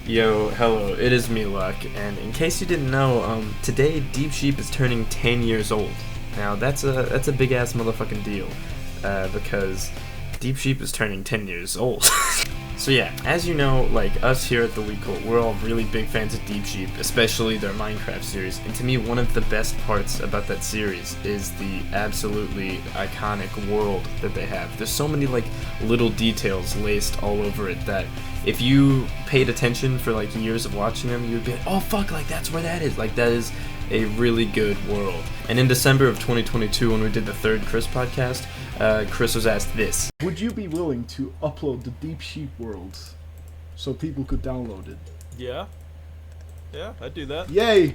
Yo, hello, it is me, Luck, and in case you didn't know, today Deep Sheep is turning 10 years old. Now, that's a big-ass motherfucking deal, because Deep Sheep is turning 10 years old. So yeah, as you know, like, us here at the Weak Cult, we're all really big fans of Deep Sheep, especially their Minecraft series, and to me, one of the best parts about that series is the absolutely iconic world that they have. There's so many, like, little details laced all over it that if you paid attention for, like, years of watching them, you'd be like, oh, fuck, like, that's where that is. Like, that is a really good world. And in December of 2022, when we did the third Chris podcast, Chris was asked this. Would you be willing to upload the Deep Sheep world so people could download it? Yeah, I'd do that. Yay!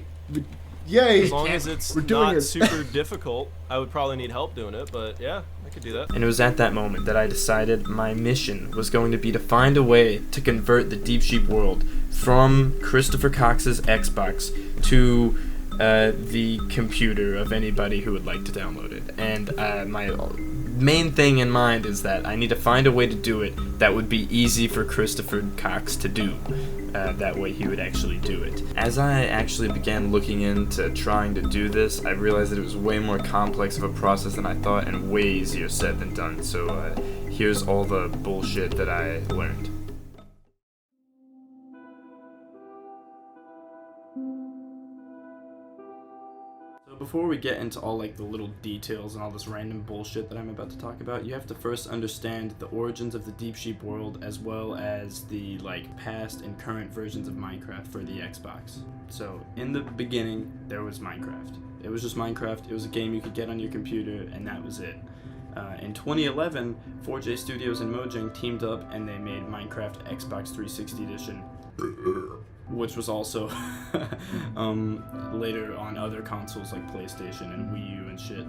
Yay! As long as it's not super difficult, I would probably need help doing it, but yeah, I could do that. And it was at that moment that I decided my mission was going to be to find a way to convert the Deep Sheep world from Christopher Cox's Xbox to the computer of anybody who would like to download it. And my main thing in mind is that I need to find a way to do it that would be easy for Christopher Cox to do. That way he would actually do it. As I actually began looking into trying to do this, I realized that it was way more complex of a process than I thought and way easier said than done. So here's all the bullshit that I learned. Before we get into all like the little details and all this random bullshit that I'm about to talk about, you have to first understand the origins of the Deep Sheep world as well as the like past and current versions of Minecraft for the Xbox. So in the beginning, there was Minecraft. It was just Minecraft. It was a game you could get on your computer and that was it. In 2011, 4J Studios and Mojang teamed up and they made Minecraft Xbox 360 Edition. Which was also later on other consoles like PlayStation and Wii U and shit.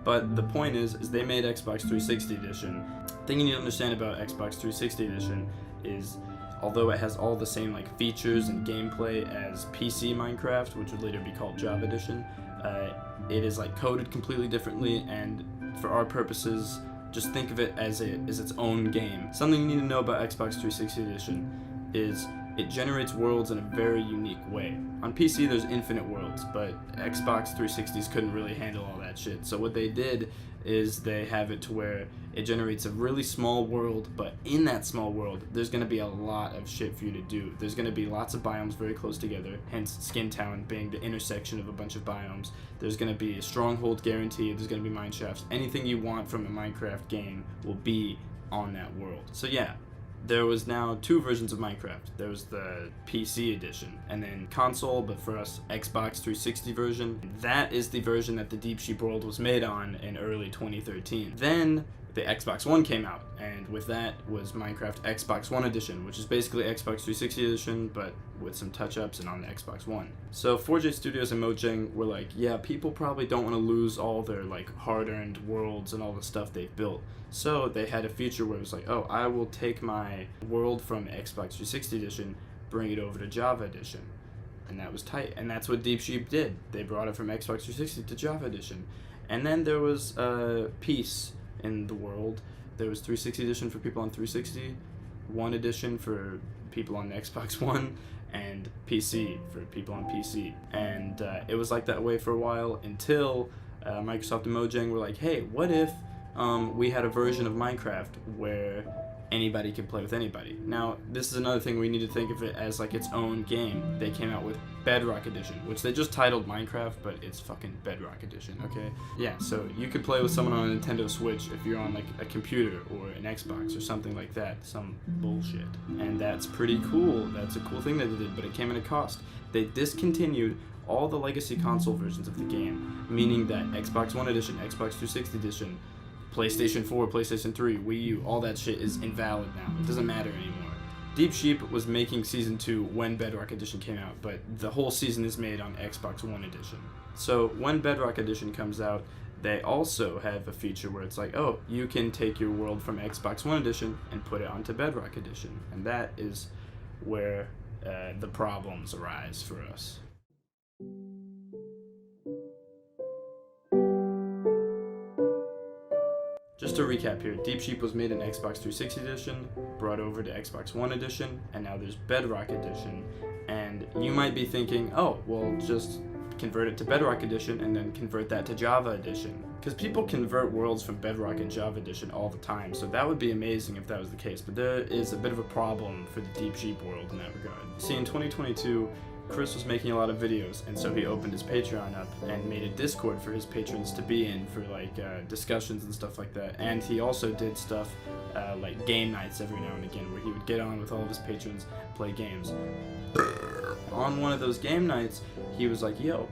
But the point is they made Xbox 360 Edition. The thing you need to understand about Xbox 360 Edition is although it has all the same like features and gameplay as PC Minecraft, which would later be called Java Edition, it is like coded completely differently, and for our purposes, just think of it as its own game. Something you need to know about Xbox 360 Edition is it generates worlds in a very unique way. On PC, there's infinite worlds, but Xbox 360s couldn't really handle all that shit. So what they did is they have it to where it generates a really small world, but in that small world, there's going to be a lot of shit for you to do. There's going to be lots of biomes very close together, hence Skin Town being the intersection of a bunch of biomes. There's going to be a stronghold guaranteed, there's going to be mine shafts. Anything you want from a Minecraft game will be on that world. So yeah. There was now two versions of Minecraft. There was the PC edition, and then console, but for us, Xbox 360 version. That is the version that the Deep Sheep world was made on in early 2013. Then the Xbox One came out, and with that was Minecraft Xbox One edition, which is basically Xbox 360 edition, but with some touch-ups and on the Xbox One. So 4J Studios and Mojang were like, yeah, people probably don't want to lose all their like hard-earned worlds and all the stuff they've built. So they had a feature where it was like, oh, I will take my world from Xbox 360 edition, bring it over to Java edition. And that was tight. And that's what Deep Sheep did. They brought it from Xbox 360 to Java edition. And then there was peace in the world. There was 360 edition for people on 360, One edition for people on Xbox One, and PC for people on PC. And it was like that way for a while until Microsoft and Mojang were like, hey, what if we had a version of Minecraft where anybody could play with anybody. Now, this is another thing we need to think of it as like its own game. They came out with Bedrock Edition, which they just titled Minecraft, but it's fucking Bedrock Edition, okay? Yeah, so you could play with someone on a Nintendo Switch if you're on like a computer or an Xbox or something like that, some bullshit. And that's pretty cool. That's a cool thing that they did, but it came at a cost. They discontinued all the legacy console versions of the game, meaning that Xbox One Edition, Xbox 360 Edition, PlayStation 4, PlayStation 3, Wii U, all that shit is invalid now. It doesn't matter anymore. Deep Sheep was making Season 2 when Bedrock Edition came out, but the whole season is made on Xbox One Edition. So when Bedrock Edition comes out, they also have a feature where it's like, oh, you can take your world from Xbox One Edition and put it onto Bedrock Edition. And that is where the problems arise for us. Just to recap here, Deep Sheep was made in Xbox 360 edition, brought over to Xbox One edition, and now there's Bedrock edition. And you might be thinking, oh, well, just convert it to Bedrock edition and then convert that to Java edition. Because people convert worlds from Bedrock and Java edition all the time, so that would be amazing if that was the case. But there is a bit of a problem for the Deep Sheep world in that regard. See, in 2022, Chris was making a lot of videos, and so he opened his Patreon up and made a Discord for his patrons to be in for like discussions and stuff like that. And he also did stuff like game nights every now and again, where he would get on with all of his patrons, play games. On one of those game nights, he was like, yo,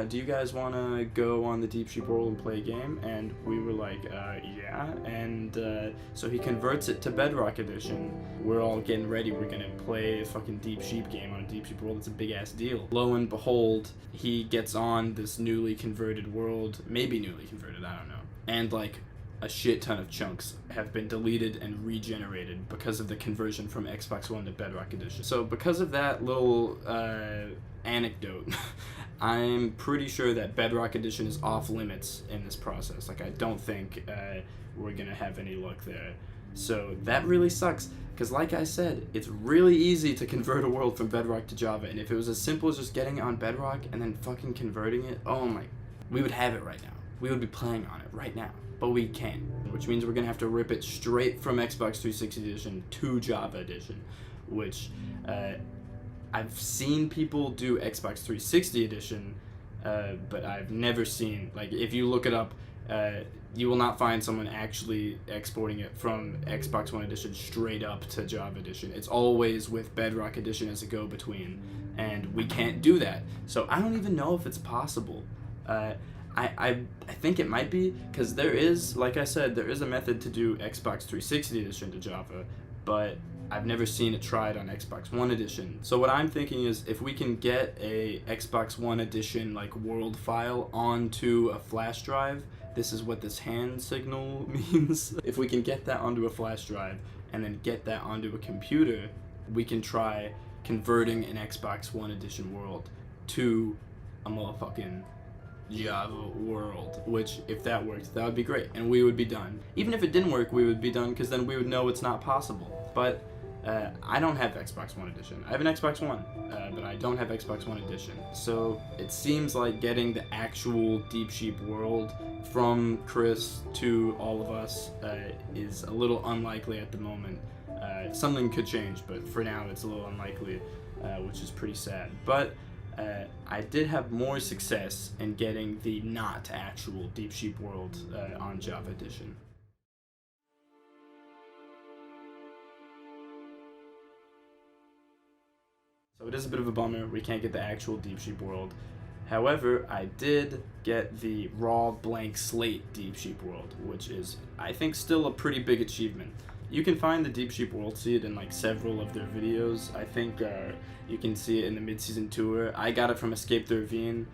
do you guys want to go on the Deep Sheep world and play a game? And we were like, yeah. And so he converts it to Bedrock edition. We're all getting ready. We're going to play a fucking Deep Sheep game on a Deep Sheep world. It's a big ass deal. Lo and behold, he gets on this newly converted world. Maybe newly converted, I don't know. And like a shit ton of chunks have been deleted and regenerated because of the conversion from Xbox One to Bedrock edition. So because of that little anecdote, I'm pretty sure that Bedrock edition is off limits in this process. Like, I don't think we're gonna have any luck there. So that really sucks, because like I said, it's really easy to convert a world from Bedrock to Java, and if it was as simple as just getting it on Bedrock and then fucking converting it, oh my, we would have it right now. We would be playing on it right now. But we can't, which means we're gonna have to rip it straight from Xbox 360 edition to Java edition, which I've seen people do Xbox 360 edition, but I've never seen, like, if you look it up, you will not find someone actually exporting it from Xbox One edition straight up to Java edition. It's always with Bedrock edition as a go-between, and we can't do that. So I don't even know if it's possible. I think it might be, because there is, like I said, there is a method to do Xbox 360 edition to Java, but I've never seen it tried on Xbox One edition. So what I'm thinking is, if we can get a Xbox One edition like world file onto a flash drive, this is what this hand signal means. If we can get that onto a flash drive and then get that onto a computer, we can try converting an Xbox One edition world to a motherfucking Java world, which, if that worked, that would be great, and we would be done. Even if it didn't work, we would be done, because then we would know it's not possible. But I don't have Xbox One edition. I have an Xbox One, but I don't have Xbox One edition. So it seems like getting the actual Deep Sheep world from Chris to all of us is a little unlikely at the moment. Something could change, but for now it's a little unlikely, which is pretty sad. But I did have more success in getting the not actual Deep Sheep world on Java edition. So it is a bit of a bummer we can't get the actual Deep Sheep world. However, I did get the raw blank slate Deep Sheep world, which is, I think, still a pretty big achievement. You can find the Deep Sheep world seed in like several of their videos. I think you can see it in the mid-season tour. I got it from Escape the Ravine.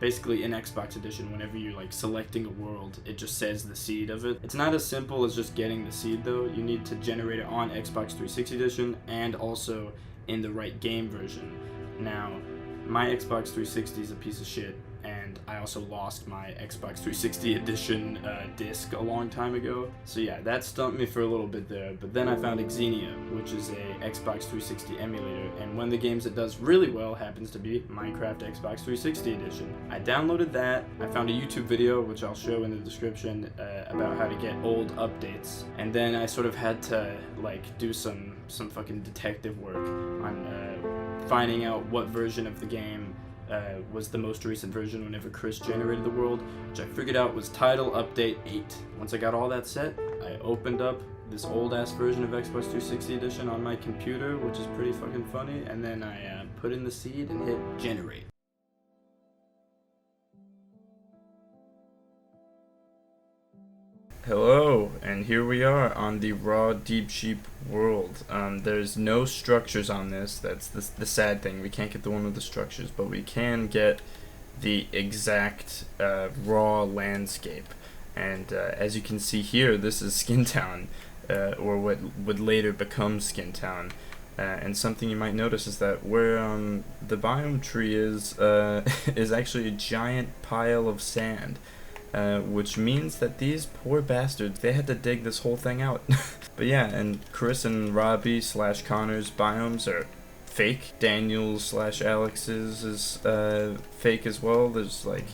Basically in Xbox edition, whenever you're like selecting a world, it just says the seed of it. It's not as simple as just getting the seed though. You need to generate it on Xbox 360 edition and also in the right game version. Now, my Xbox 360 is a piece of shit, and I also lost my Xbox 360 edition disc a long time ago. So yeah, that stumped me for a little bit there, but then I found Xenia, which is a Xbox 360 emulator, and one of the games that does really well happens to be Minecraft Xbox 360 edition. I downloaded that, I found a YouTube video, which I'll show in the description, about how to get old updates, and then I sort of had to like do some fucking detective work on finding out what version of the game was the most recent version whenever Chris generated the world, which I figured out was Title Update 8. Once I got all that set, I opened up this old-ass version of Xbox 360 edition on my computer, which is pretty fucking funny, and then I put in the seed and hit generate. Hello, and here we are on the raw Deep Sheep world. There's no structures on this. That's the sad thing. We can't get the one with the structures, but we can get the exact raw landscape. And as you can see here, this is Skintown, or what would later become Skintown. And something you might notice is that where the biome tree is actually a giant pile of sand. which means that these poor bastards, they had to dig this whole thing out. But yeah, and Chris and Robbie / Connor's biomes are fake. Daniel's / Alex's is fake as well. There's like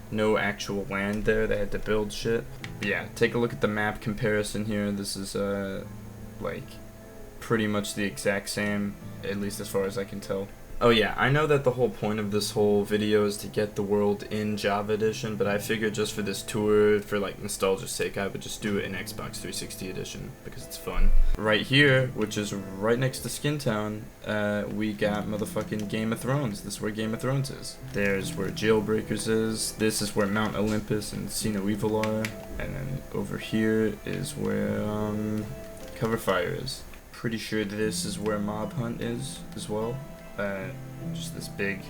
no actual land there. They had to build shit. But yeah, take a look at the map comparison here. This is like pretty much the exact same, at least as far as I can tell. Oh yeah, I know that the whole point of this whole video is to get the world in Java Edition, but I figured just for this tour, for like nostalgia's sake, I would just do it in Xbox 360 Edition, because it's fun. Right here, which is right next to Skintown, we got motherfucking Game of Thrones. This is where Game of Thrones is. There's where Jailbreakers is. This is where Mount Olympus and Sino Evil are. And then over here is where Coverfire is. Pretty sure this is where Mob Hunt is as well. Just this big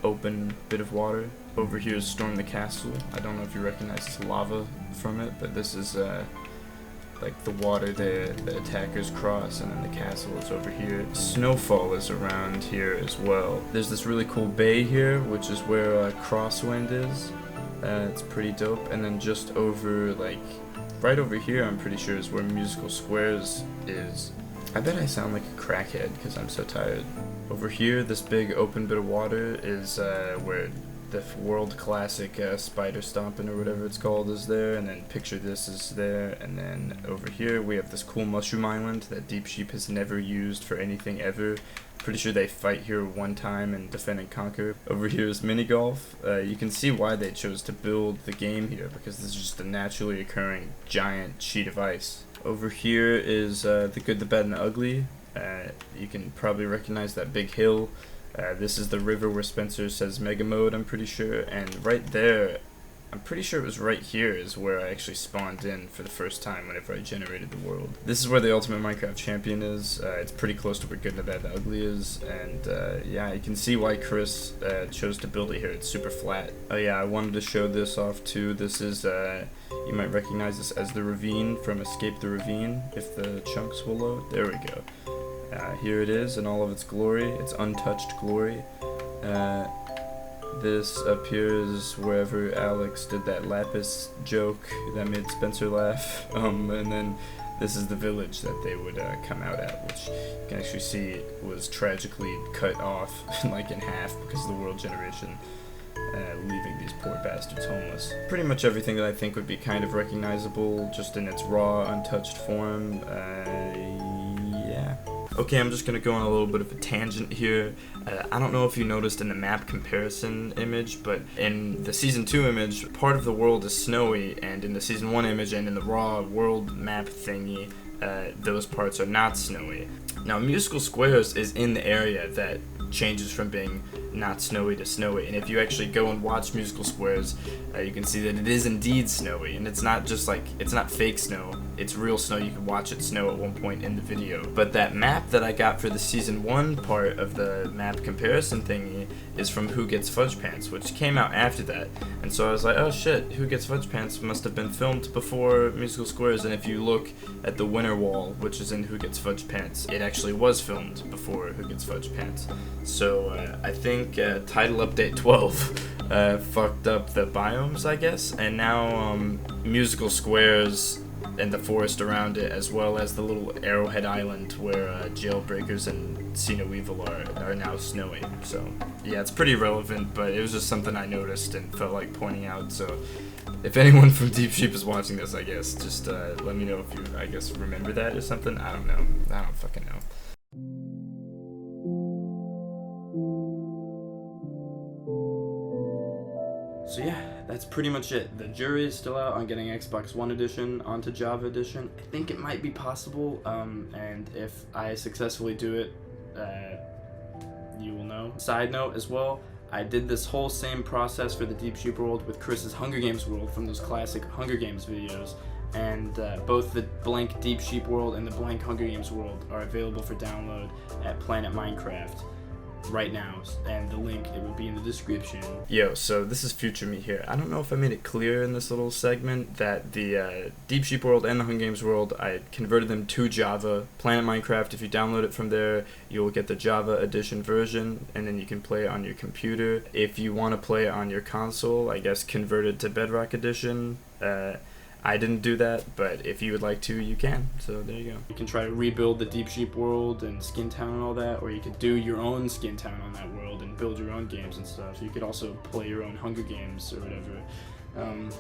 open bit of water. Over here is Storm the Castle. I don't know if you recognize this lava from it, but this is like the water the attackers cross, and then the castle is over here. Snowfall is around here as well. There's this really cool bay here, which is where Crosswind is. It's pretty dope. And then just over, like, right over here, I'm pretty sure is where Musical Squares is. I bet I sound like a crackhead because I'm so tired. Over here, this big open bit of water is where the world classic Spider Stompin' or whatever it's called is there, and then Picture This is there, and then over here we have this cool mushroom island that Deep Sheep has never used for anything ever. Pretty sure they fight here one time and Defend and Conquer. Over here is mini golf. You can see why they chose to build the game here, because this is just a naturally occurring giant sheet of ice. Over here is The Good, the Bad, and the Ugly. You can probably recognize that big hill. This is the river where Spencer says Mega Mode, I'm pretty sure. And right there, I'm pretty sure it was right here is where I actually spawned in for the first time whenever I generated the world. This is where the Ultimate Minecraft Champion is. It's pretty close to where Good, the Bad, the Ugly is. And yeah, you can see why Chris chose to build it here. It's super flat. Oh yeah, I wanted to show this off too. This is, you might recognize this as the ravine from Escape the Ravine, if the chunks will load. There we go. Here it is in all of its glory, its untouched glory. This appears wherever Alex did that lapis joke that made Spencer laugh. And then this is the village that they would come out at, which you can actually see was tragically cut off like in half because of the world generation, leaving these poor bastards homeless. Pretty much everything that I think would be kind of recognizable just in its raw, untouched form. Yeah. Okay, I'm just gonna go on a little bit of a tangent here. I don't know if you noticed in the map comparison image, but in the Season 2 image, part of the world is snowy, and in the Season 1 image and in the raw world map thingy, those parts are not snowy. Now, Musical Squares is in the area that changes from being not snowy to snowy, and if you actually go and watch Musical Squares, you can see that it is indeed snowy, and it's not just like, it's not fake snow, it's real snow. You can watch it snow at one point in the video. But that map that I got for the Season 1 part of the map comparison thingy is from Who Gets Fudge Pants, which came out after that, and so I was like, oh shit, Who Gets Fudge Pants must have been filmed before Musical Squares, and if you look at the winter wall, which is in Who Gets Fudge Pants, it actually was filmed before Who Gets Fudge Pants. So I think Title Update 12 fucked up the biomes, I guess, and now Musical Squares and the forest around it, as well as the little Arrowhead Island where Jailbreakers and Sino Evil are now snowy. So yeah, it's pretty relevant, but it was just something I noticed and felt like pointing out. So if anyone from Deep Sheep is watching this, I guess just let me know if you, I guess, remember that or something. I don't know. I don't fucking know. So yeah, that's pretty much it. The jury is still out on getting Xbox One Edition onto Java Edition. I think it might be possible, and if I successfully do it, you will know. Side note as well, I did this whole same process for the Deep Sheep world with Chris's Hunger Games world from those classic Hunger Games videos, and both the blank Deep Sheep world and the blank Hunger Games world are available for download at Planet Minecraft. right now, and the link, it will be in the description. Yo, so this is Future Me here. I don't know if I made it clear in this little segment that the Deep Sheep world and the Hunger Games world, I converted them to Java. Planet Minecraft, if you download it from there, you'll get the Java edition version, and then you can play it on your computer. If you want to play it on your console, I guess convert it to Bedrock edition. I didn't do that, but if you would like to, you can. So there you go. You can try to rebuild the Deep Sheep world and Skin Town and all that, or you could do your own Skin Town on that world and build your own games and stuff. You could also play your own Hunger Games or whatever.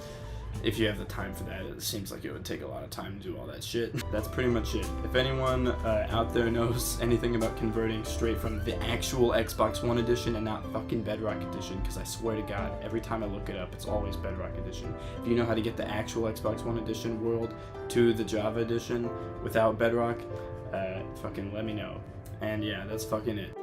If you have the time for that. It seems like it would take a lot of time to do all that shit. That's pretty much it. If anyone out there knows anything about converting straight from the actual Xbox One edition and not fucking Bedrock edition, because I swear to God, every time I look it up, it's always Bedrock edition. If you know how to get the actual Xbox One edition world to the Java edition without Bedrock, fucking let me know. And yeah, that's fucking it.